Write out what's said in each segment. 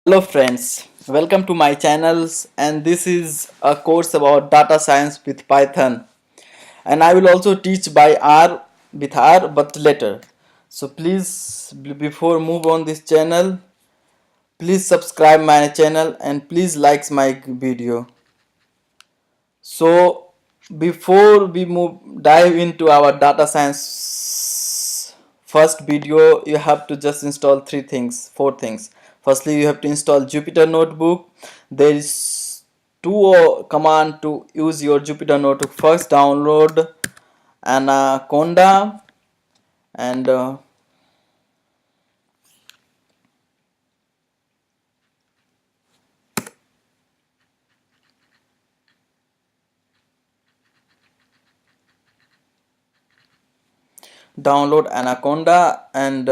Hello friends, welcome to my channels, and this is a course about data science with Python, and I will also teach by R with R but later. So please before move on this channel, please subscribe my channel and please like my video. So before we move dive into our data science first video, you have to just install four things. Firstly, you have to install Jupyter Notebook. There is two command to use your Jupyter Notebook. First, download Anaconda and download Anaconda and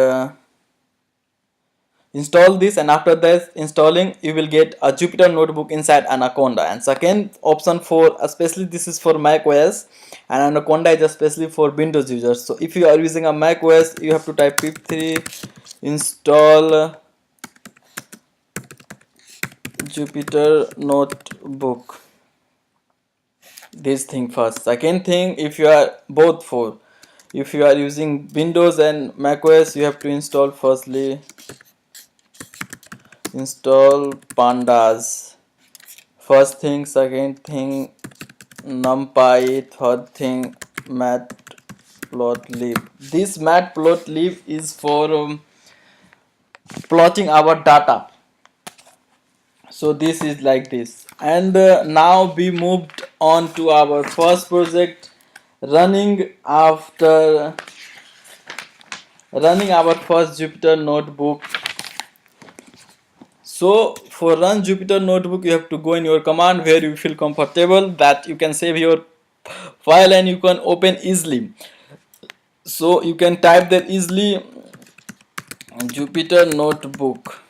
install this, and after this installing you will get a Jupyter Notebook inside Anaconda. And second option, for especially this is for Mac OS, and Anaconda is especially for Windows users. So if you are using a Mac OS, you have to type pip3 install Jupyter Notebook, this thing first. Second thing, if you are both for, if you are using Windows and Mac OS, you have to install firstly install pandas. First thing, second thing NumPy, third thing matplotlib. This matplotlib is for plotting our data. So this is like this, and now we moved on to our first project, running after running our first Jupyter Notebook. So for run Jupyter Notebook, you have to go in your command where you feel comfortable, that you can save your file and you can open easily. So you can type there easily Jupyter Notebook.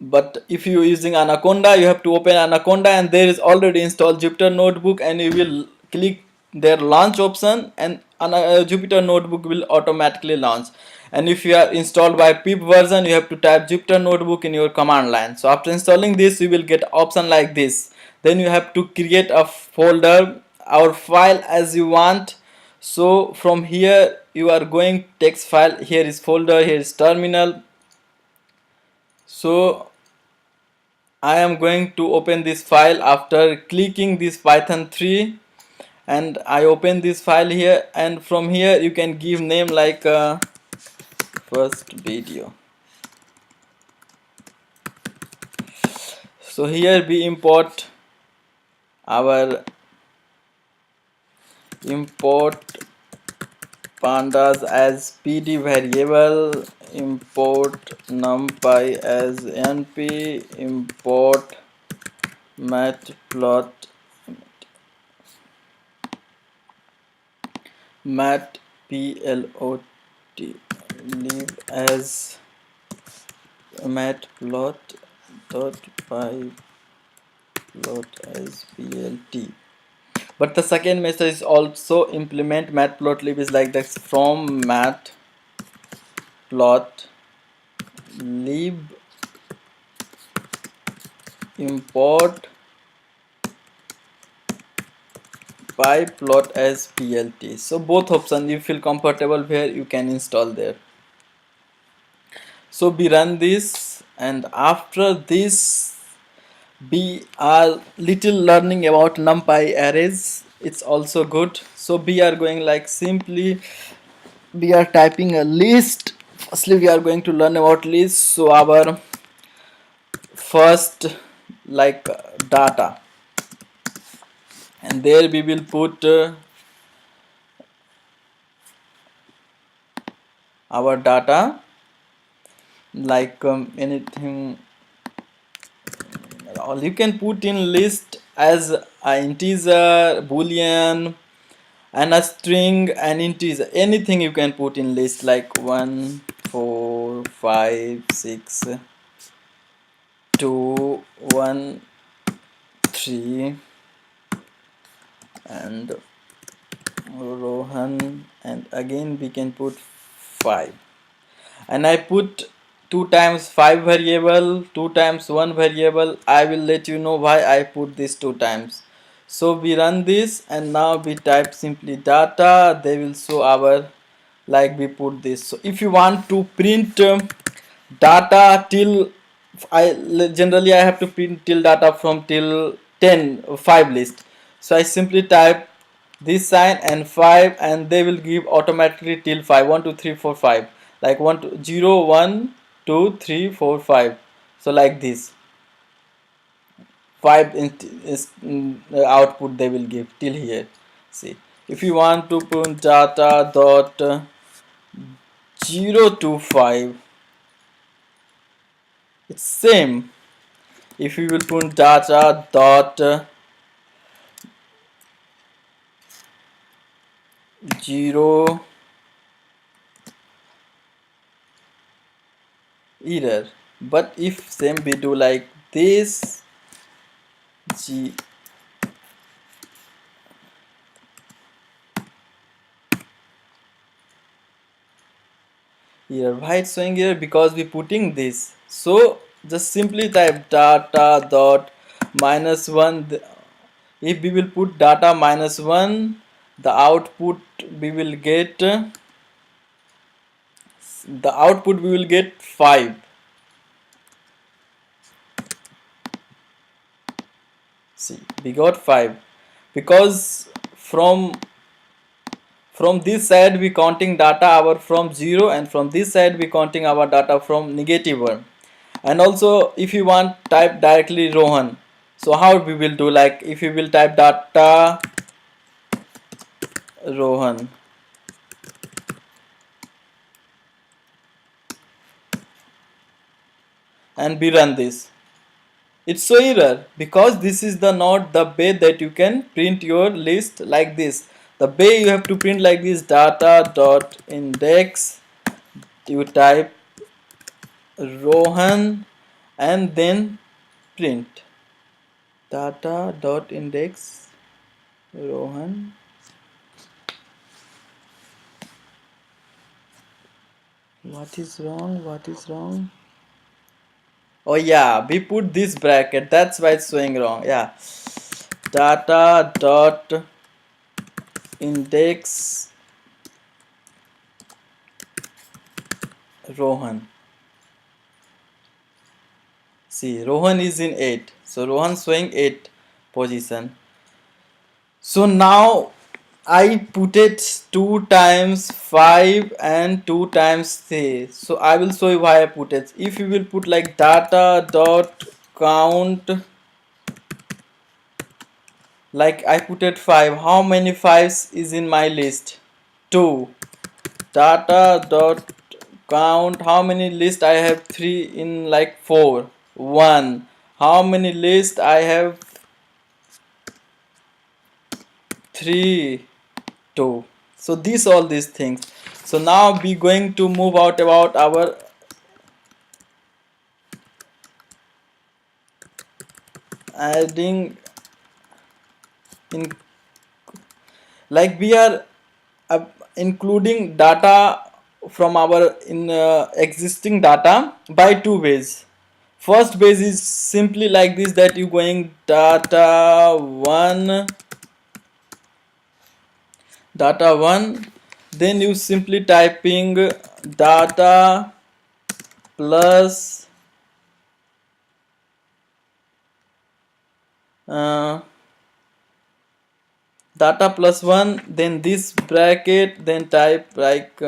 But if you are using Anaconda, you have to open Anaconda, and there is already installed Jupyter Notebook, and you will click their launch option, and Jupyter Notebook will automatically launch. And if you are installed by pip version, you have to type Jupyter Notebook in your command line. So after installing this, you will get option like this. Then you have to create a folder or file as you want. So from here you are going text file, here is folder, here is terminal. So I am going to open this file after clicking this Python 3, and I open this file here, and from here you can give name like first video. So here we import our pandas as pd variable, import numpy as np, import matplot matplot leave as matplot dot py plot as plt. But the second method is also implement matplotlib is like this, from matplotlib import pyplot as plt. So both options you feel comfortable where you can install there. So we run this, and after this we are little learning about numpy arrays. It's also good. So we are going like simply we are typing a list. Firstly we are going to learn about list. So our first like data, and there we will put our data like anything. All you can put in list as a integer, boolean, and a string, and integer, anything you can put in list like 1 4 5 6 2 1 3 and Rohan, and again we can put 5, and I put 2 times 5 variable, 2 times 1 variable. I will let you know why I put this 2 times. So we run this and now we type simply data. They will show our, like we put this. So if you want to print data till I generally I have to print till data from till 10 5 list. So I simply type this sign and 5 and they will give automatically till 5 1 2 3 4 5, like 1 2 0 1 2 3 4 5. So like this 5 output they will give till here. See, if you want to print data dot 0 to 5, it's same. If you will put data dot 0 error, but if same we do like this G here, why it's showing here? Because we putting this. So just simply type data dot minus 1. If we will put data minus 1, the output we will get, the output we will get 5. See, we got 5 because from this side we counting data our from 0 and from this side we counting our data from -1. And also if you want type directly Rohan, so how we will do, like if you will type data Rohan and we run this, it's so error because this is the not the way that you can print your list like this. The way you have to print like this, data dot index, you type Rohan and then print data dot index Rohan. What is wrong? What is wrong? Oh yeah, we put this bracket, that's why it's showing wrong. Yeah, data dot index Rohan. See, Rohan is in 8, so Rohan showing 8 position. So now I put it 2 times 5 and 2 times 3. So I will show you why I put it. If you will put like data dot count, like I put it 5, how many 5s is in my list? 2. Data dot count, how many list I have? 3 in like 4. 1. How many list I have? 3. 2. So these all these things. So now we going to move out about our adding in, like we are including data from our in existing data by two ways. First base is simply like this, that you going data 1, then you simply typing data plus uh, data plus 1, then this bracket, then type like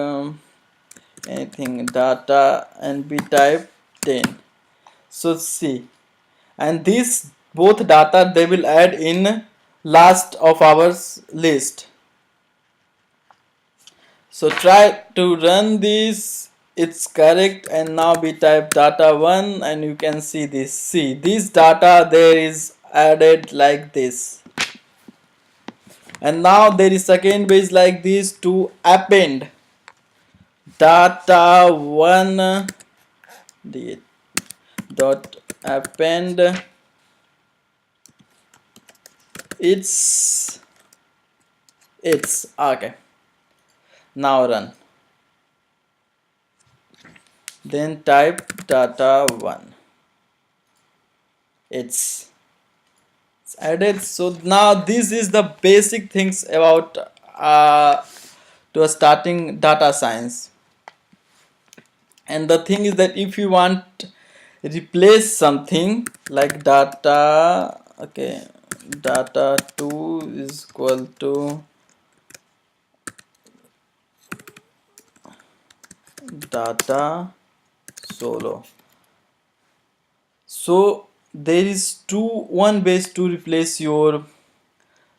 anything data and we type 10. So see, and this both data they will add in last of our list. So try to run this, it's correct, and now we type data 1 and you can see this. See, this data there is added like this. And now there is second base like this to append data 1 dot append it's okay. Now run. then type data1. It's added. So now this is the basic things about to a starting data science. And the thing is that if you want replace something like data, okay, data2 is equal to data solo. So there is one base to replace your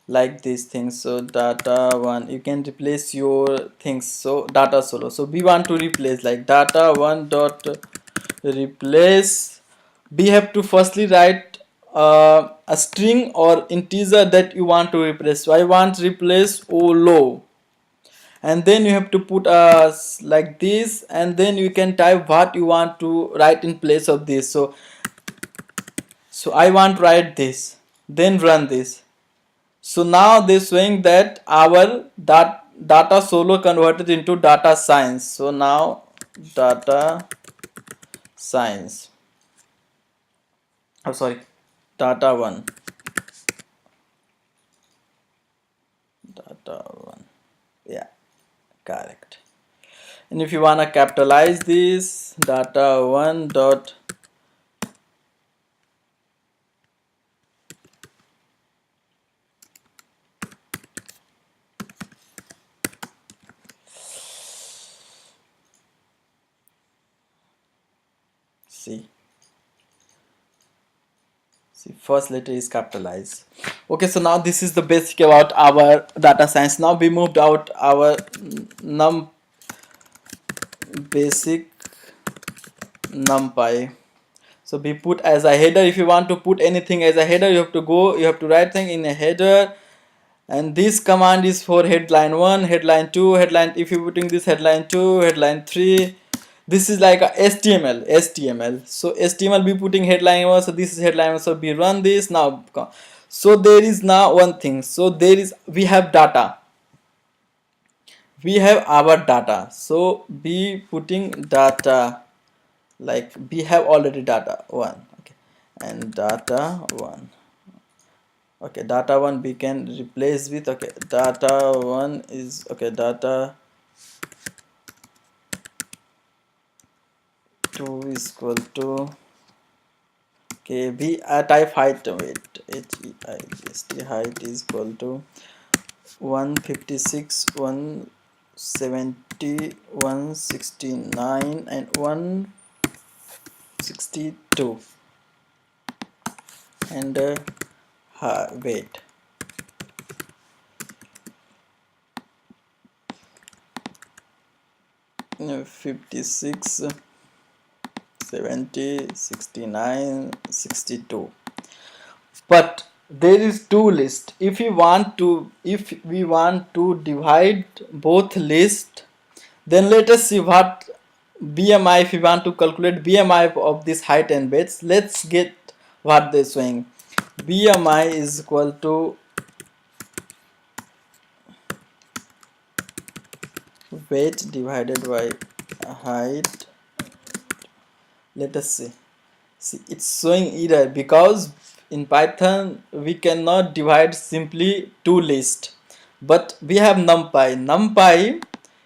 like these things. So data1, you can replace your things. So data solo, so we want to replace like data1 dot replace. We have to firstly write a string or integer that you want to replace. So I want replace olo, and then you have to put like this, and then you can type what you want to write in place of this. So I want to write this, then run this. So now they're showing that our data solo converted into data science. So now data science, oh sorry, data1, data1, yeah, correct. And if you want to capitalize this, data1 dot see, first letter is capitalized. Okay, so now this is the basic about our data science. Now we moved out our num basic numpy. So we put as a header. If you want to put anything as a header, you have to write thing in a header. And this command is for headline 1, headline 2, headline, if you're putting this headline 2, headline 3, this is like a HTML. So HTML be putting headline 1, so this is headline 1. So we run this now. So there is now one thing. So we have data, we have our data. So be putting data, like we have already data 1, okay, and data 1. Okay, data1 we can replace with, okay, data1 is, okay, data2 is equal to, okay, we type height, wait, HEIGST, height is equal to 156, 170, 169 and 162, and weight, no, 56, 70, 69, 62. But there is two lists. If we want to divide both lists, then let us see what BMI, if we want to calculate BMI of this height and weights. Let's get what they're showing. BMI is equal to weight divided by height. Let us see. See, it's showing error because in Python we cannot divide simply two lists, but we have numpy.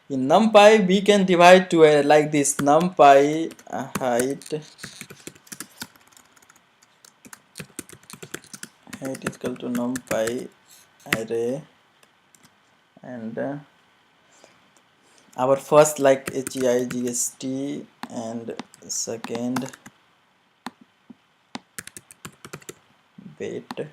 In numpy we can divide to a like this, numpy height is equal to numpy array, and our first like HEIGST and second weight.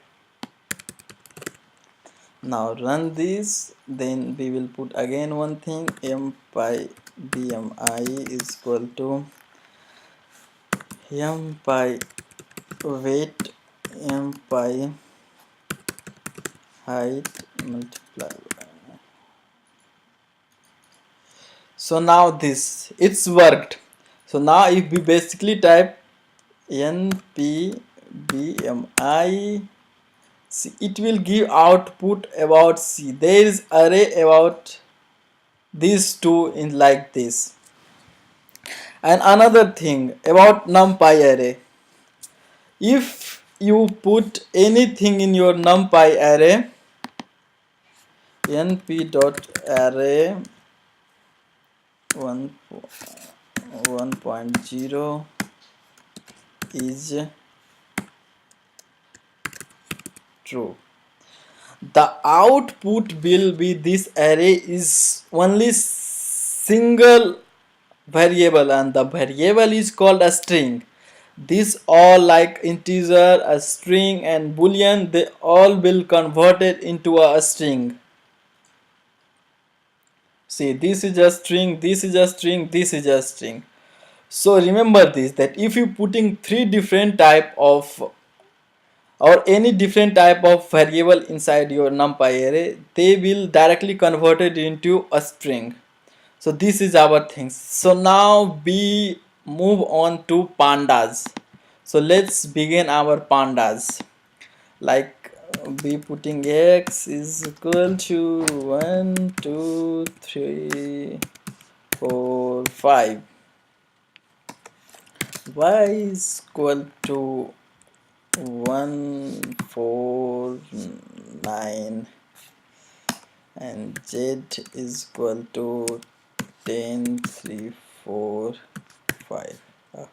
Now run this, then we will put again one thing, mpy bmi is equal to mpy weight mpy height multiply. So now this, it's worked. So now if we basically type np bmi, see, it will give output about C. There is array about these two in like this. And another thing about numpy array, if you put anything in your numpy array, np.array 1.0 is true, the output will be this array is only single variable, and the variable is called a string. These all like integer, a string and boolean, they all will converted into a string. See, this is a string, this is a string, this is a string. So remember this, that if you putting three different type of or any different type of variable inside your numpy array, they will directly convert it into a string. So this is our things. So now we move on to pandas. So let's begin our pandas. Like we putting x is equal to 1 2 3 4 5, y is equal to 1 4 9, and z is equal to 10 3 4 5.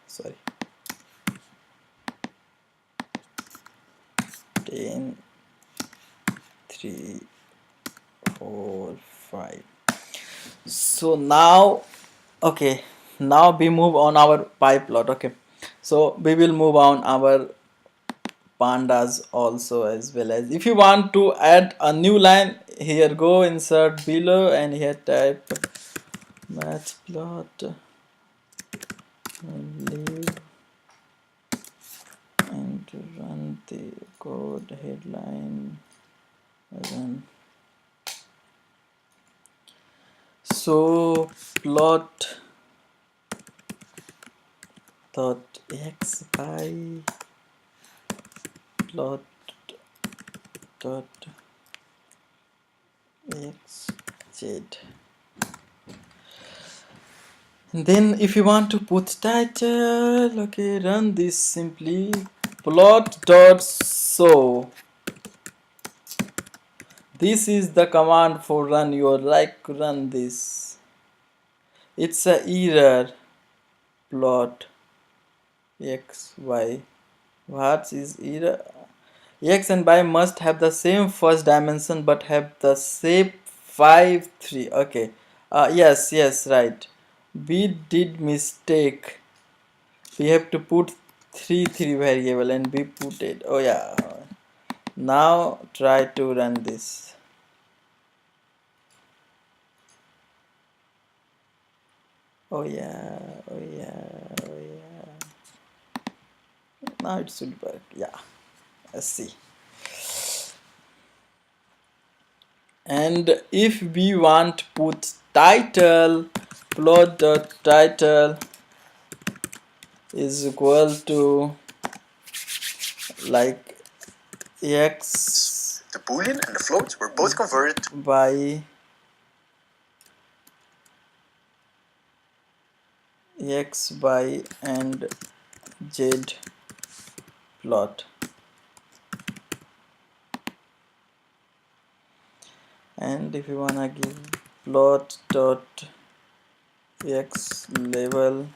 Sorry, 10 3 4 5. So now, okay, now we move on our pie plot. Okay, so we will move on our pandas also, as well as if you want to add a new line here, go insert below and here type matplot and leave and run the code headline run. So plot dot x by plot dot x z. Then if you want to put title, okay, run this simply plot dot show. This is the command for run your, like run this. It's a error plot x y. What is error? X and y must have the same first dimension but have the shape 5 3. Okay, yes, right, we did mistake. We have to put 3 variable and we put it. Oh yeah, now try to run this. Oh yeah, oh yeah, oh yeah, now it should work. Yeah, let's see. And if we want to put title, plot dot title is equal to like x, the boolean and the float were both converted by x by and z plot. And if you wanna give plot dot x level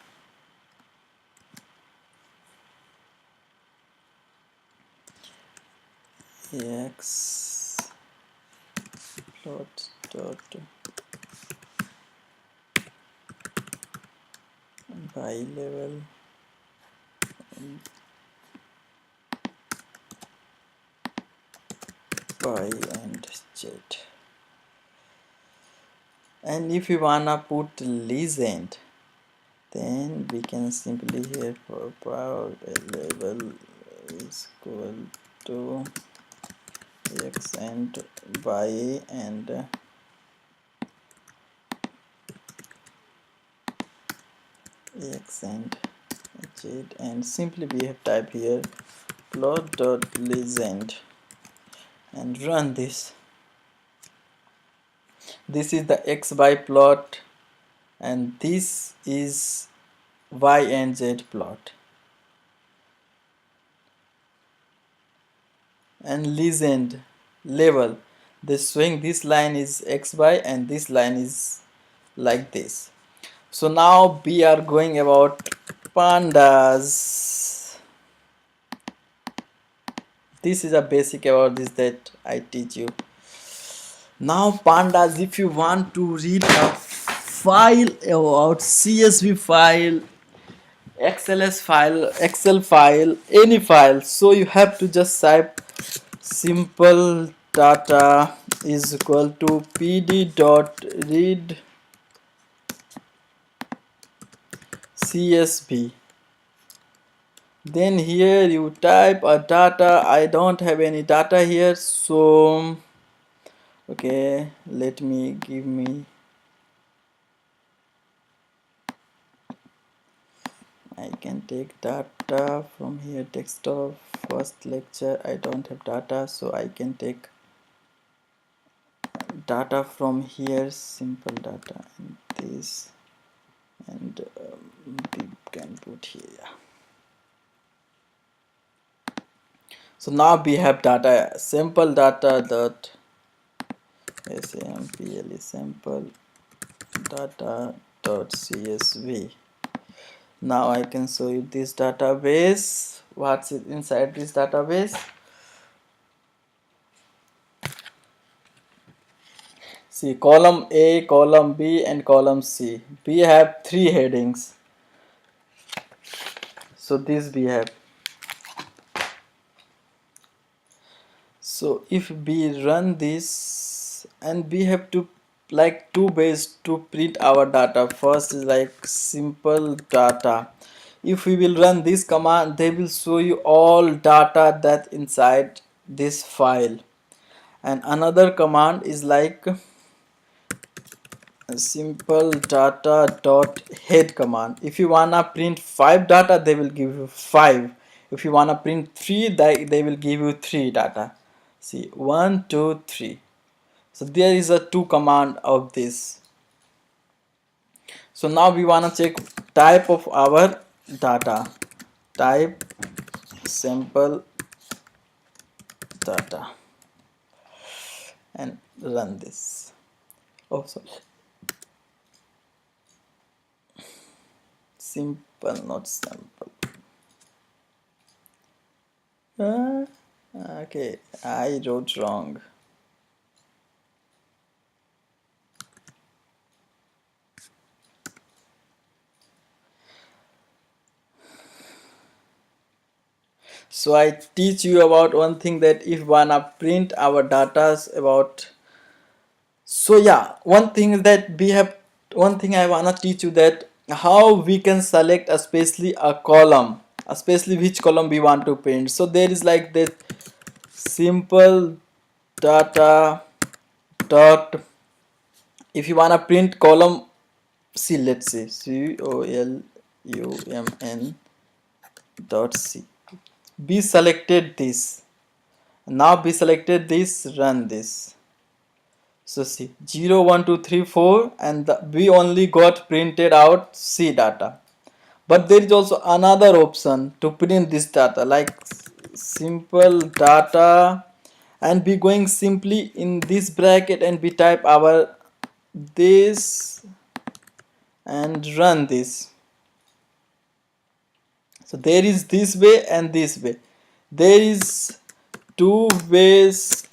x plot dot by level by and z. And if you wanna put legend, then we can simply here for power level is equal to x and y and x and z, and simply we have type here plot dot legend and run this. This is the x by plot and this is y and z plot. And legend level, this showing this line is xy and this line is like this. So now we are going about pandas. This is a basic about this that I teach you. Now pandas, if you want to read a file about CSV file, XLS file, Excel file, any file, so you have to just type simple data is equal to pd dot read CSV. Then here you type a data. I don't have any data here, so okay, let me give me, I can take data from here, desktop, first lecture. I don't have data, so I can take data from here, simple data, and this, and we can put here. So now we have data, simple data dot sample sample data dot CSV. Now I can show you this database. What's it inside this database? See, column A, column B, and column C. We have 3 headings. So this we have. So if we run this, and we have to like 2 ways to print our data. First is like simple data. If we will run this command, they will show you all data that inside this file. And another command is like simple data dot head command. If you wanna print 5 data, they will give you 5. If you wanna print 3, they will give you 3 data. See, 1 2 3. So there is a 2 command of this. So now we wanna check type of our data. Type sample data and run this. Oh, sorry. Simple, not sample. Okay, I wrote wrong. So I teach you about one thing, that if wanna print our data about. So yeah, one thing that we have, one thing I wanna teach you, that how we can select especially a column, especially which column we want to print. So there is like this simple data dot, if you wanna print column C, let's say column dot C. We selected this. Now we selected this, run this. So see 0 1 2 3 4, and we only got printed out C data. But there is also another option to print this data, like simple data, and we going simply in this bracket and we type our this and run this. So there is this way and this way. There is 2 ways.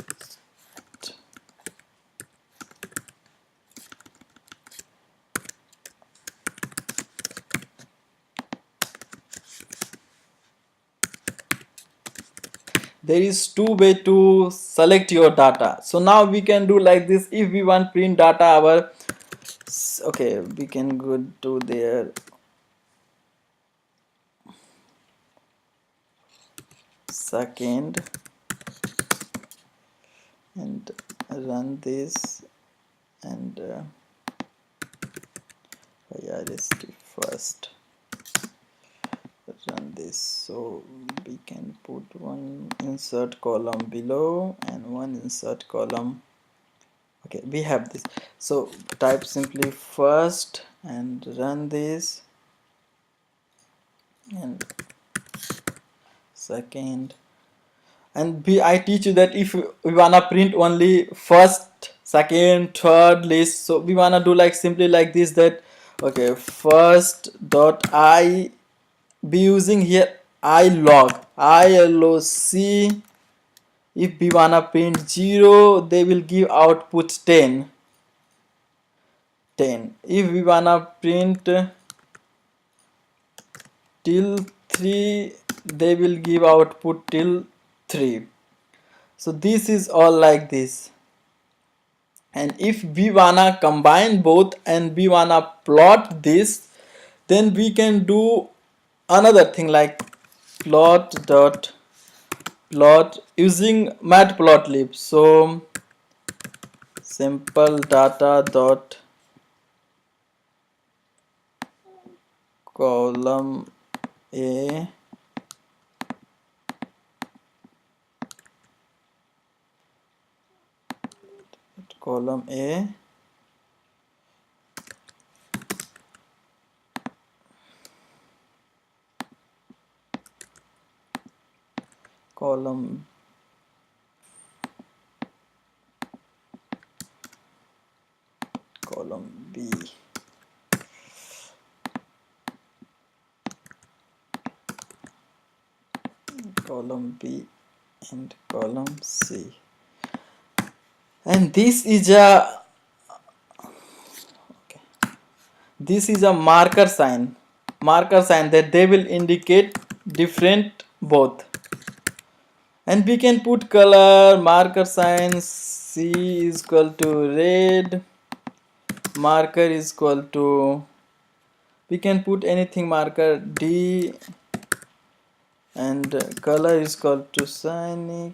There is 2 way to select your data. So now we can do like this. If we want print data our, okay, we can go to there, second, and run this, and yeah, this first run this. So we can put one insert column below and one insert column. Okay, we have this. So type simply first and run this. and second. And I teach you that if we wanna print only first, second, third list, so we wanna do like simply like this, that okay, first dot I, be using here I log, ILOC. If we wanna print 0, they will give output 10. If we wanna print till 3, they will give output till 3. So this is all like this. And if we wanna combine both and we wanna plot this, then we can do another thing like plot using matplotlib. So simple data dot column A column A column B, column B and column C. And this is a marker sign that they will indicate different both. And we can put color marker sign C is equal to red, marker is equal to, we can put anything, marker D, and color is equal to cyanic.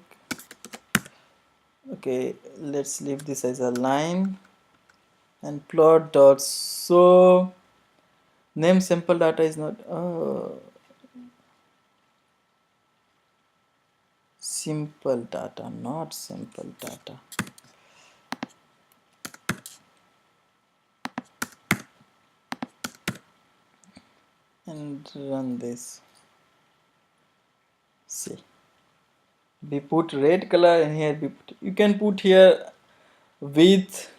Okay, let's leave this as a line. And plot dot show name sample data is not simple data, not simple data. And run this. See, we put red color, and here we put, you can put here width